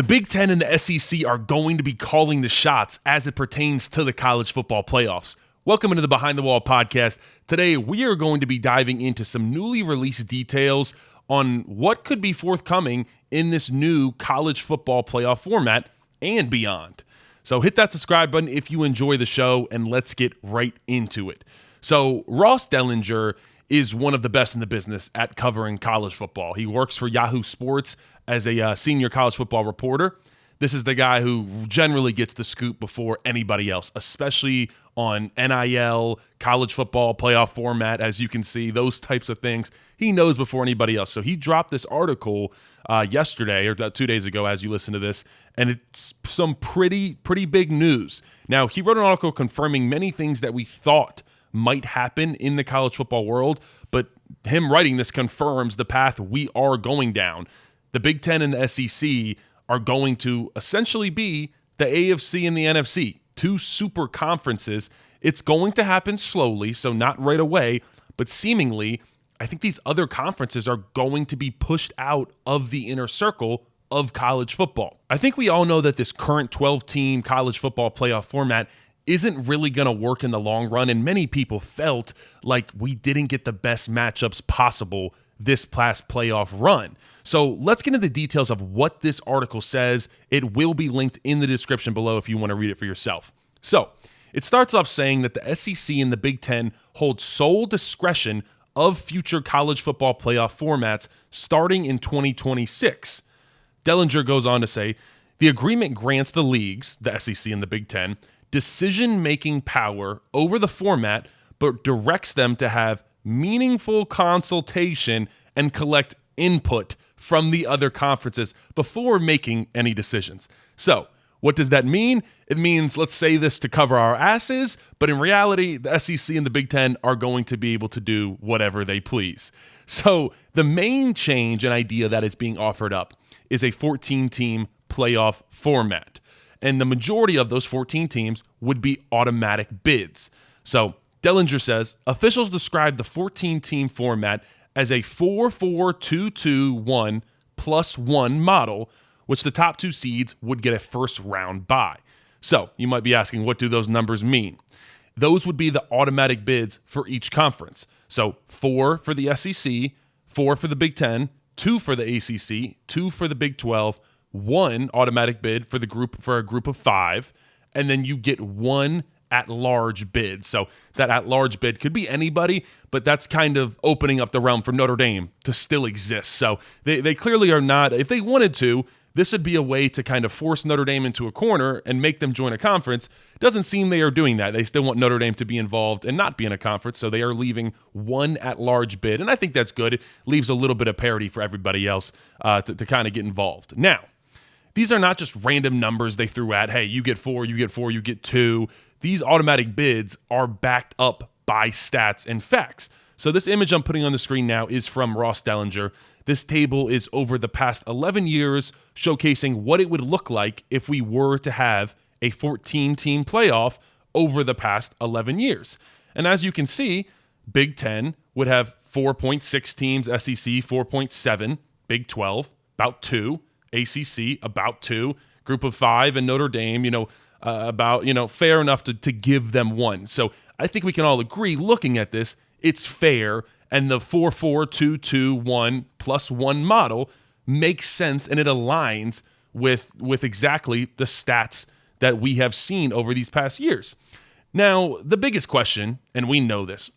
The Big Ten and the SEC are going to be calling the shots as it pertains to the college football playoffs. Welcome into the Behind the Wall podcast. Today, we are going to be diving into some newly released details on what could be forthcoming in this new college football playoff format and beyond. So hit that subscribe button if you enjoy the show, and let's get right into it. So Ross Dellinger is one of the best in the business at covering college football. He works for Yahoo Sports as a senior college football reporter. This is the guy who generally gets the scoop before anybody else, especially on NIL, college football playoff format, as you can see, those types of things. He knows before anybody else. So he dropped this article yesterday or 2 days ago as you listen to this, and it's some pretty big news. Now, he wrote an article confirming many things that we thought might happen in the college football world, but him writing this confirms the path we are going down. The Big Ten and the SEC are going to essentially be the AFC and the NFC, two super conferences. It's going to happen slowly, so not right away, but seemingly, I think these other conferences are going to be pushed out of the inner circle of college football. I think we all know that this current 12-team college football playoff format isn't really going to work in the long run, and many people felt like we didn't get the best matchups possible this past playoff run. So let's get into the details of what this article says. It will be linked in the description below if you want to read it for yourself. So it starts off saying that the SEC and the Big Ten hold sole discretion of future college football playoff formats starting in 2026. Dellinger goes on to say, the agreement grants the leagues, the SEC and the Big Ten, decision-making power over the format, but directs them to have meaningful consultation and collect input from the other conferences before making any decisions. So, what does that mean? It means let's say this to cover our asses, but in reality, the SEC and the Big Ten are going to be able to do whatever they please. So, the main change and idea that is being offered up is a 14-team playoff format. And the majority of those 14 teams would be automatic bids. So, Dellinger says, officials describe the 14-team format as a 4-4-2-2-1 plus 1 model, which the top two seeds would get a first-round bye. So, you might be asking, what do those numbers mean? Those would be the automatic bids for each conference. So, 4 for the SEC, 4 for the Big Ten, 2 for the ACC, 2 for the Big 12, 1 automatic bid for a group of 5, and then you get 1 at-large bid. So that at-large bid could be anybody, but that's kind of opening up the realm for Notre Dame to still exist. So they clearly are not, if they wanted to, this would be a way to kind of force Notre Dame into a corner and make them join a conference. Doesn't seem they are doing that. They still want Notre Dame to be involved and not be in a conference, so they are leaving 1 at-large bid, and I think that's good. It leaves a little bit of parity for everybody else to kind of get involved. Now, these are not just random numbers they threw at, hey, you get 4, you get 4, you get 2. These automatic bids are backed up by stats and facts. So this image I'm putting on the screen now is from Ross Dellinger. This table is over the past 11 years, showcasing what it would look like if we were to have a 14-team playoff over the past 11 years. And as you can see, Big Ten would have 4.6 teams, SEC 4.7, Big 12 about 2, ACC about 2, group of 5, and Notre Dame, fair enough to give them 1. So I think we can all agree, looking at this, it's fair, and the 4-4-2-2-1 plus 1 model makes sense, and it aligns with exactly the stats that we have seen over these past years. Now, the biggest question, and we know this,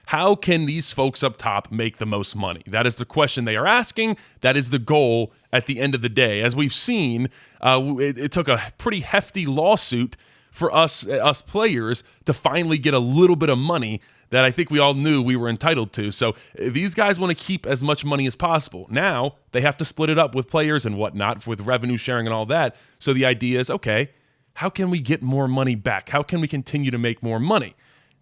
how can these folks up top make the most money? That is the question they are asking. That is the goal at the end of the day. As we've seen, it took a pretty hefty lawsuit for us players to finally get a little bit of money that I think we all knew we were entitled to. So these guys want to keep as much money as possible. Now they have to split it up with players and whatnot, with revenue sharing and all that. So the idea is, okay, how can we get more money back? How can we continue to make more money?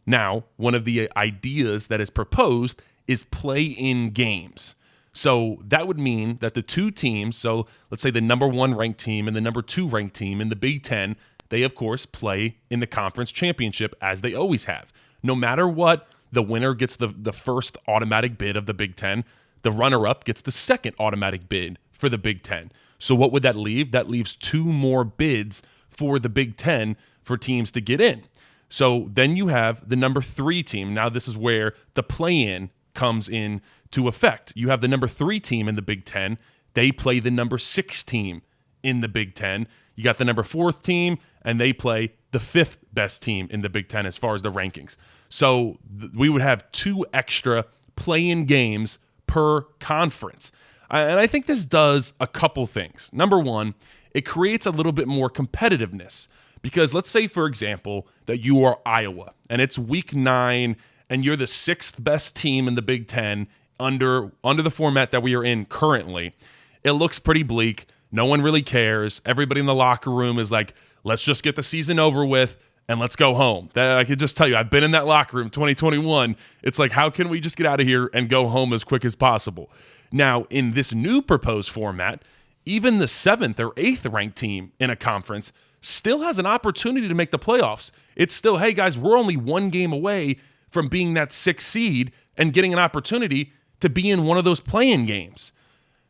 Now, one of the ideas that is proposed is play-in games. So that would mean that the two teams, so let's say the number 1 ranked team and the number 2 ranked team in the Big Ten, they, of course, play in the conference championship as they always have. No matter what, the winner gets the first automatic bid of the Big Ten. The runner-up gets the second automatic bid for the Big Ten. So what would that leave? That leaves 2 more bids for the Big Ten for teams to get in. So then you have the number 3 team. Now this is where the play-in comes in to effect. You have the number 3 team in the Big Ten. They play the number 6 team in the Big Ten. You got the number 4th team, and they play the 5th best team in the Big Ten as far as the rankings. So we would have 2 extra play-in games per conference. And I think this does a couple things. Number one, it creates a little bit more competitiveness. Because let's say, for example, that you are Iowa, and it's week 9, and you're the 6th best team in the Big Ten under the format that we are in currently. It looks pretty bleak. No one really cares. Everybody in the locker room is like, let's just get the season over with and let's go home. I can just tell you, I've been in that locker room 2021. It's like, how can we just get out of here and go home as quick as possible? Now, in this new proposed format, even the 7th or 8th ranked team in a conference still has an opportunity to make the playoffs. It's still, hey guys, we're only 1 game away from being that 6th seed and getting an opportunity to be in one of those play-in games.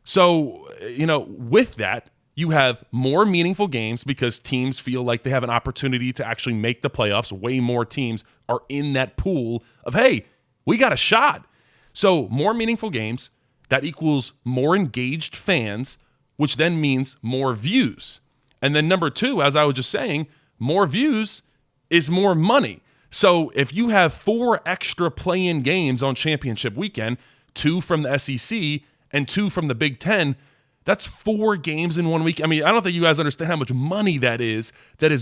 So, with that, you have more meaningful games because teams feel like they have an opportunity to actually make the playoffs. Way more teams are in that pool of, hey, we got a shot. So more meaningful games, that equals more engaged fans, which then means more views. And then number 2, as I was just saying, more views is more money. So if you have 4 extra play-in games on championship weekend, 2 from the SEC and 2 from the Big Ten, that's 4 games in 1 week. I mean, I don't think you guys understand how much money that is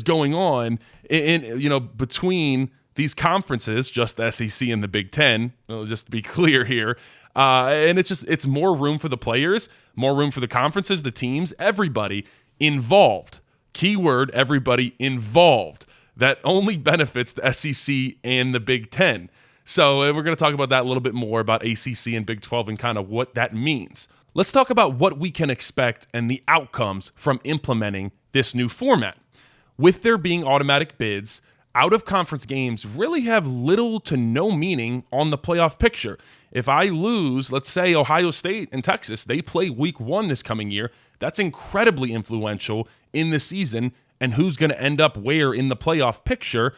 going on in between these conferences, just the SEC and the Big Ten, just to be clear here. And it's more room for the players, more room for the conferences, the teams, everybody involved. Keyword, everybody involved. That only benefits the SEC and the Big Ten. So we're going to talk about that a little bit more about ACC and Big 12 and kind of what that means. Let's talk about what we can expect and the outcomes from implementing this new format. With there being automatic bids, out-of-conference games really have little to no meaning on the playoff picture. If I lose, let's say Ohio State and Texas, they play week 1 this coming year, that's incredibly influential in the season and who's going to end up where in the playoff picture.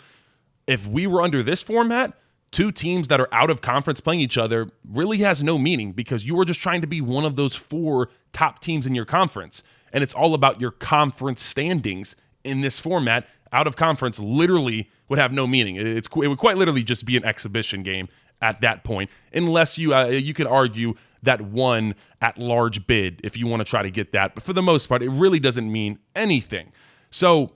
If we were under this format, 2 teams that are out of conference playing each other really has no meaning because you are just trying to be one of those 4 top teams in your conference. And it's all about your conference standings in this format. Out of conference literally would have no meaning. It would quite literally just be an exhibition game at that point, unless you could argue that 1 at-large bid if you want to try to get that. But for the most part, it really doesn't mean anything. So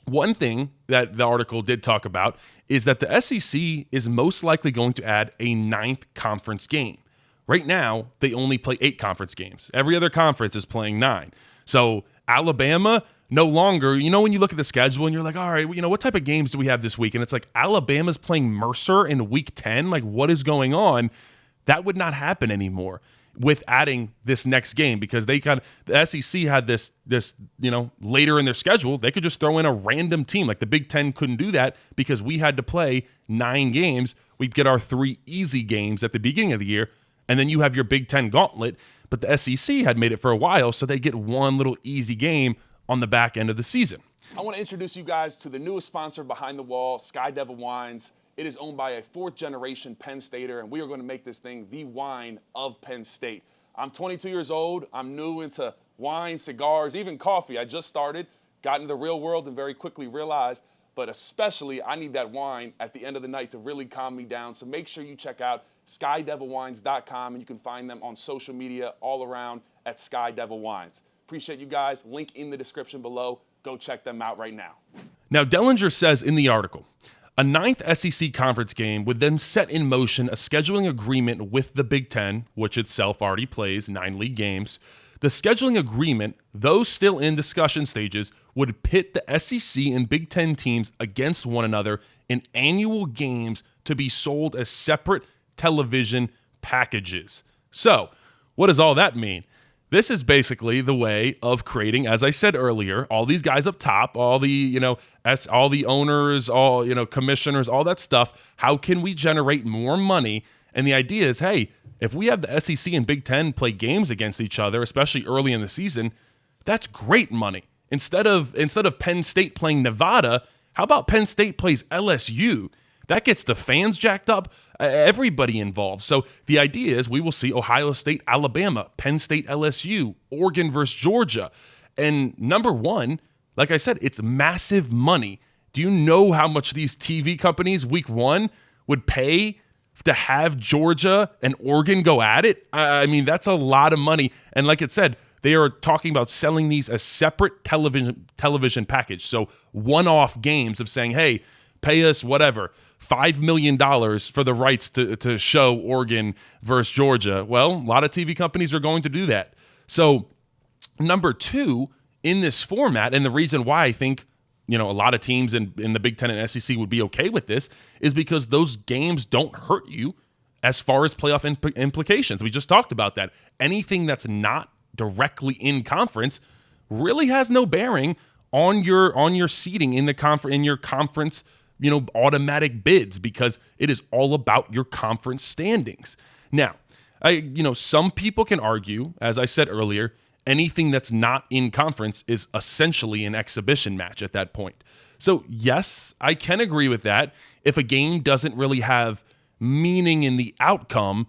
one thing that the article did talk about is that the SEC is most likely going to add a 9th conference game. Right now, they only play 8 conference games. Every other conference is playing 9. So Alabama no longer, when you look at the schedule and you're like, all right, what type of games do we have this week? And it's like Alabama's playing Mercer in week 10. Like, what is going on? That would not happen anymore with adding this next game because the SEC had this later in their schedule. They could just throw in a random team. Like the Big Ten couldn't do that because we had to play 9 games. We'd get our 3 easy games at the beginning of the year, and then you have your Big Ten gauntlet. But the SEC had made it for a while, so they get 1 little easy game on the back end of the season. I want to introduce you guys to the newest sponsor behind the wall, Sky Devil Wines. It is owned by a 4th-generation Penn Stater, and we are going to make this thing the wine of Penn State. I'm 22 years old. I'm new into wine, cigars, even coffee. I just started, got into the real world, and very quickly realized, but especially I need that wine at the end of the night to really calm me down. So make sure you check out skydevilwines.com, and you can find them on social media all around at Sky Devil Wines. Appreciate you guys. Link in the description below. Go check them out right now. Now, Dellinger says in the article, a 9th SEC conference game would then set in motion a scheduling agreement with the Big Ten, which itself already plays 9 league games. The scheduling agreement, though still in discussion stages, would pit the SEC and Big Ten teams against one another in annual games to be sold as separate television packages. So, what does all that mean? This is basically the way of creating, as I said earlier, all these guys up top, all the, all the owners, all, commissioners, all that stuff. How can we generate more money? And the idea is, hey, if we have the SEC and Big Ten play games against each other, especially early in the season, That's great money. Instead of Penn State playing Nevada, how about Penn State plays LSU? That gets the fans jacked up, everybody involved. So the idea is we will see Ohio State, Alabama, Penn State, LSU, Oregon versus Georgia. And number one, like I said, it's massive money. Do you know how much these TV companies week one would pay to have Georgia and Oregon go at it? I mean, that's a lot of money. And like it said, they are talking about selling these as separate television package. So one-off games of saying, hey, pay us whatever, $5 million for the rights to show Oregon versus Georgia. Well, a lot of TV companies are going to do that. So number two in this format, and the reason why I think a lot of teams in the Big Ten and SEC would be okay with this is because those games don't hurt you as far as playoff implications. We just talked about that. Anything that's not directly in conference really has no bearing on your seeding in your conference, automatic bids, because it is all about your conference standings. Now, some people can argue, as I said earlier, anything that's not in conference is essentially an exhibition match at that point. So yes, I can agree with that. If a game doesn't really have meaning in the outcome,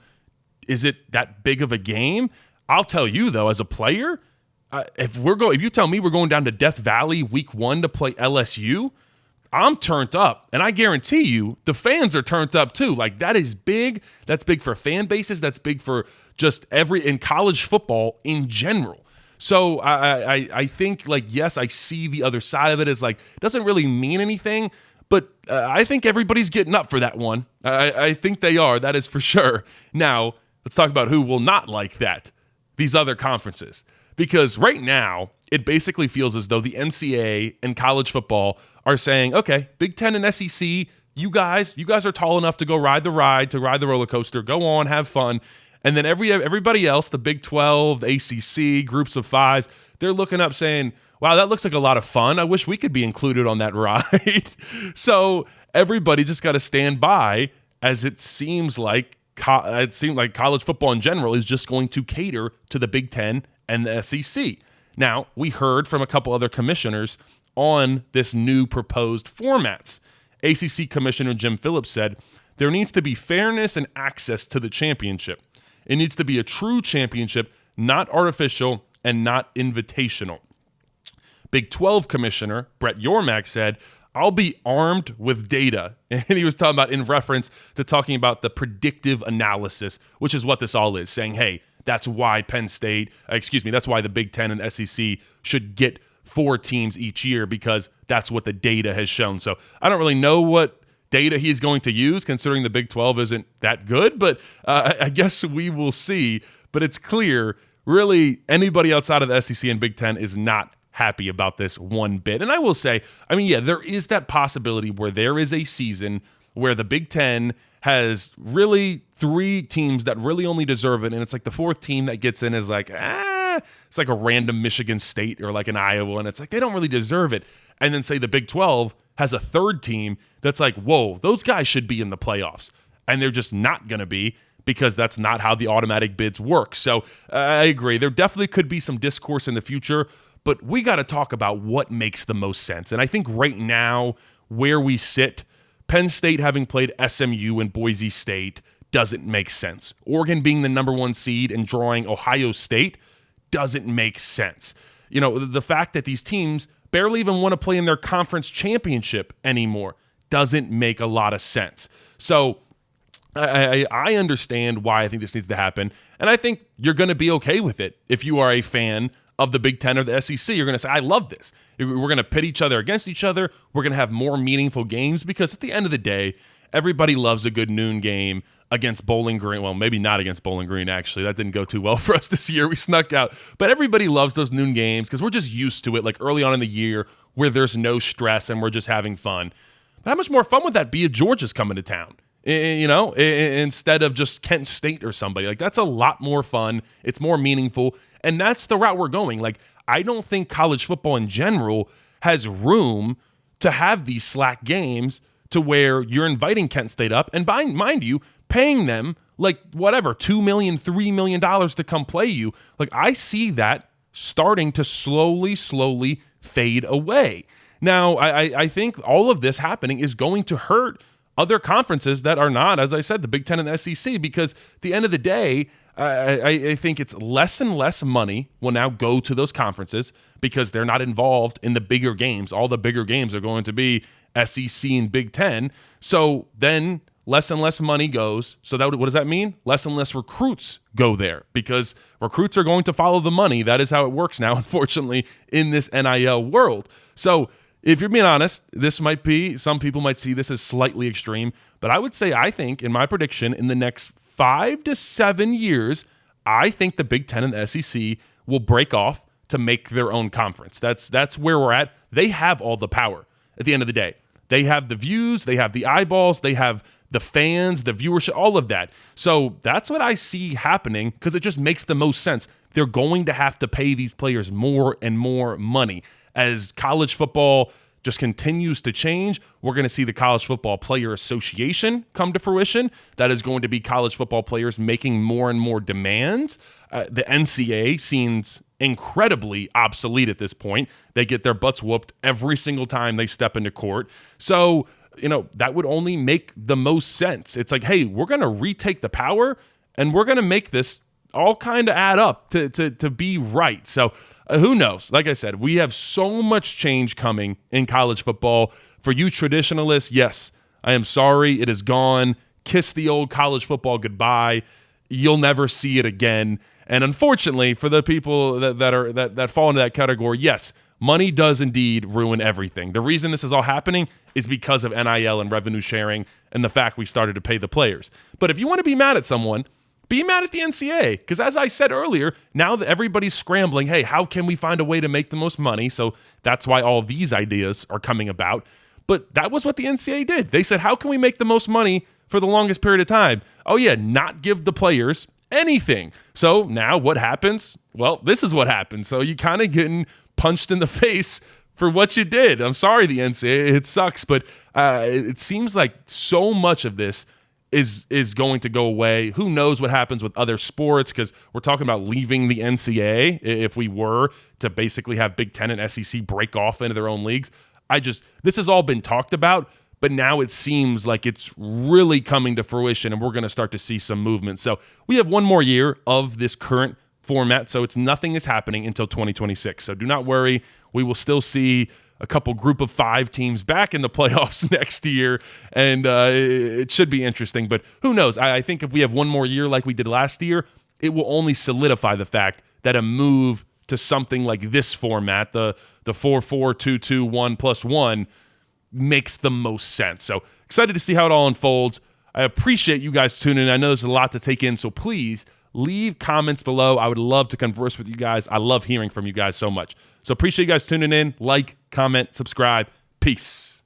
is it that big of a game? I'll tell you though, as a player, if you tell me we're going down to Death Valley week one to play LSU, I'm turned up, and I guarantee you the fans are turned up too. Like, that is big. That's big for fan bases. That's big for just in college football in general. So I think, yes, I see the other side of it as it doesn't really mean anything, but I think everybody's getting up for that one. I think they are. That is for sure. Now, let's talk about who will not like that. These other conferences. Because right now, it basically feels as though the NCAA and college football are saying, okay, Big Ten and SEC, you guys are tall enough to go ride the roller coaster, go on, have fun. And then everybody else, the Big 12, the ACC, groups of fives, they're looking up saying, wow, that looks like a lot of fun. I wish we could be included on that ride. So everybody just got to stand by, as it seems like college football in general is just going to cater to the Big Ten and the SEC. Now, we heard from a couple other commissioners on this new proposed formats. ACC Commissioner Jim Phillips said, there needs to be fairness and access to the championship. It needs to be a true championship, not artificial and not invitational. Big 12 Commissioner Brett Yormark said, I'll be armed with data. And he was talking about in reference to talking about the predictive analysis, which is what this all is, saying, hey, that's why that's why the Big Ten and SEC should get 4 teams each year, because that's what the data has shown. So I don't really know what data he's going to use, considering the Big 12 isn't that good, but I guess we will see. But it's clear, really, anybody outside of the SEC and Big Ten is not happy about this one bit. And I will say, there is that possibility where there is a season where the Big Ten has really 3 teams that really only deserve it, and it's like the 4th team that gets in is it's like a random Michigan State or like an Iowa, and it's like they don't really deserve it. And then say the Big 12 has a 3rd team that's like, whoa, those guys should be in the playoffs, and they're just not going to be, because that's not how the automatic bids work. So I agree. There definitely could be some discourse in the future, but we got to talk about what makes the most sense. And I think right now, where we sit, Penn State having played SMU and Boise State doesn't make sense. Oregon being the number 1 seed and drawing Ohio State doesn't make sense. The fact that these teams barely even want to play in their conference championship anymore doesn't make a lot of sense. So I understand why I think this needs to happen, and I think you're going to be okay with it if you are a fan of the Big Ten or the SEC. You're going to say, I love this. We're going to pit each other against each other. We're going to have more meaningful games, because at the end of the day, everybody loves a good noon game against Bowling Green. Well, maybe not against Bowling Green, actually. That didn't go too well for us this year. We snuck out. But everybody loves those noon games because we're just used to it, like early on in the year where there's no stress and we're just having fun. But how much more fun would that be if Georgia's coming to town? Instead of just Kent State or somebody. Like, that's a lot more fun. It's more meaningful. And that's the route we're going. Like, I don't think college football in general has room to have these slack games to where you're inviting Kent State up and, mind you, paying them like whatever, $2 million, $3 million to come play you. Like, I see that starting to slowly fade away. Now, I think all of this happening is going to hurt other conferences that are not, as I said, the Big Ten and the SEC, because at the end of the day, I think it's less and less money will now go to those conferences because they're not involved in the bigger games. All the bigger games are going to be SEC and Big Ten. So then less and less money goes. So that what does that mean? Less and less recruits go there because recruits are going to follow the money. That is how it works now, unfortunately, in this NIL world. So if you're being honest, this might be, some people might see this as slightly extreme, but I would say, I think in my prediction, in the next 5 to 7 years, I think the Big Ten and the SEC will break off to make their own conference. That's where we're at. They have all the power at the end of the day. They have the views, they have the eyeballs, they have the fans, the viewership, all of that. So that's what I see happening because it just makes the most sense. They're going to have to pay these players more and more money. As college football just continues to change, we're going to see the College Football Player Association come to fruition. That is going to be college football players making more and more demands. The NCAA seems incredibly obsolete at this point. They get their butts whooped every single time they step into court. So, that would only make the most sense. It's like, hey, we're going to retake the power and we're going to make this all kind of add up to be right. So who knows? Like I said, we have so much change coming in college football. For you traditionalists, yes, I am sorry. It is gone. Kiss the old college football goodbye. You'll never see it again. And unfortunately, for the people that fall into that category, yes, money does indeed ruin everything. The reason this is all happening is because of NIL and revenue sharing and the fact we started to pay the players. But if you want to be mad at someone, be mad at the NCAA, because as I said earlier, now that everybody's scrambling, hey, how can we find a way to make the most money? So that's why all these ideas are coming about. But that was what the NCAA did. They said, how can we make the most money for the longest period of time? Oh yeah, not give the players anything. So now what happens? Well, this is what happens. So you kind of getting punched in the face for what you did. I'm sorry, the NCAA, it sucks, but it seems like so much of this is going to go away. Who knows what happens with other sports, because we're talking about leaving the NCAA if we were to basically have Big Ten and SEC break off into their own leagues. This has all been talked about, but now it seems like it's really coming to fruition and we're going to start to see some movement. So we have one more year of this current format, so nothing is happening until 2026. So do not worry. We will still see a couple group of 5 teams back in the playoffs next year, and it should be interesting. But who knows? I think if we have one more year like we did last year, it will only solidify the fact that a move to something like this format, the 4-4-2-2-1+1, makes the most sense. So excited to see how it all unfolds. I appreciate you guys tuning in. I know there's a lot to take in, so please leave comments below. I would love to converse with you guys. I love hearing from you guys so much. So appreciate you guys tuning in. Like, comment, subscribe. Peace.